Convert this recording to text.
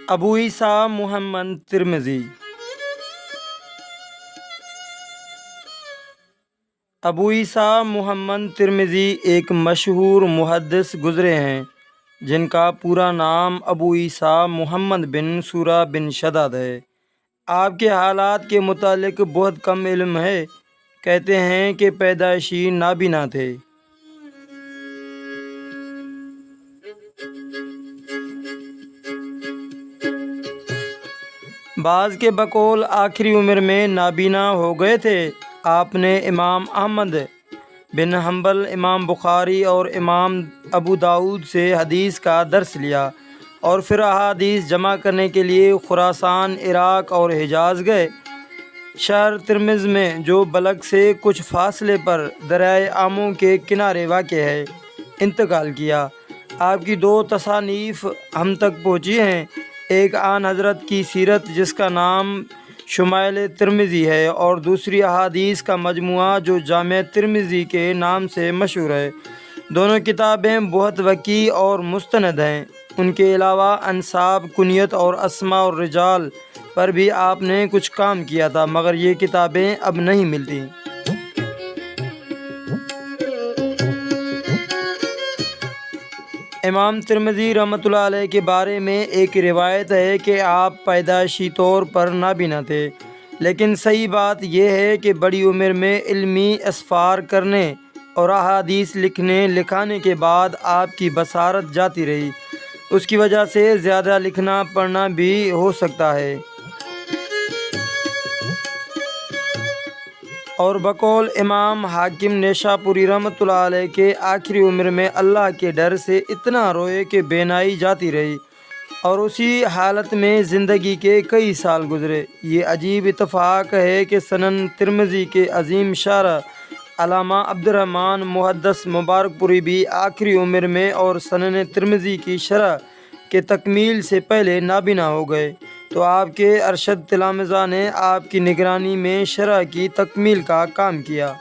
ابو عیسیٰ محمد ترمذی۔ ابو عیسیٰ محمد ترمذی ایک مشہور محدث گزرے ہیں جن کا پورا نام ابو عیسیٰ محمد بن سورہ بن شداد ہے۔ آپ کے حالات کے متعلق بہت کم علم ہے۔ کہتے ہیں کہ پیدائشی نابینا تھے۔ بعض کے بقول آخری عمر میں نابینا ہو گئے تھے۔ آپ نے امام احمد بن حنبل، امام بخاری اور امام ابو داؤد سے حدیث کا درس لیا اور پھر احادیث جمع کرنے کے لیے خراسان، عراق اور حجاز گئے۔ شہر ترمذ میں جو بلخ سے کچھ فاصلے پر دریائے آمو کے کنارے واقع ہے، انتقال کیا۔ آپ کی 2 تصانیف ہم تک پہنچی ہیں۔ ایک آن حضرت کی سیرت جس کا نام شمائل ترمذی ہے، اور دوسری احادیث کا مجموعہ جو جامع ترمذی کے نام سے مشہور ہے۔ دونوں کتابیں بہت وسیع اور مستند ہیں۔ ان کے علاوہ انساب، کنیت اور اسماء اور رجال پر بھی آپ نے کچھ کام کیا تھا، مگر یہ کتابیں اب نہیں ملتی۔ امام ترمذی رحمۃ اللہ علیہ کے بارے میں ایک روایت ہے کہ آپ پیدائشی طور پر نابینا تھے، لیکن صحیح بات یہ ہے کہ بڑی عمر میں علمی اسفار کرنے اور احادیث لکھانے کے بعد آپ کی بصارت جاتی رہی۔ اس کی وجہ سے زیادہ لکھنا پڑھنا بھی ہو سکتا ہے، اور بقول امام حاکم نیشاپوری رحمۃ اللہ علیہ کے آخری عمر میں اللہ کے ڈر سے اتنا روئے کہ بینائی جاتی رہی، اور اسی حالت میں زندگی کے کئی سال گزرے۔ یہ عجیب اتفاق ہے کہ سنن ترمذی کے عظیم شارح علامہ عبدالرحمن محدث مبارک پوری بھی آخری عمر میں اور سنن ترمذی کی شرح کے تکمیل سے پہلے نابینا ہو گئے، تو آپ کے ارشد تلامذہ نے آپ کی نگرانی میں شرح کی تکمیل کا کام کیا۔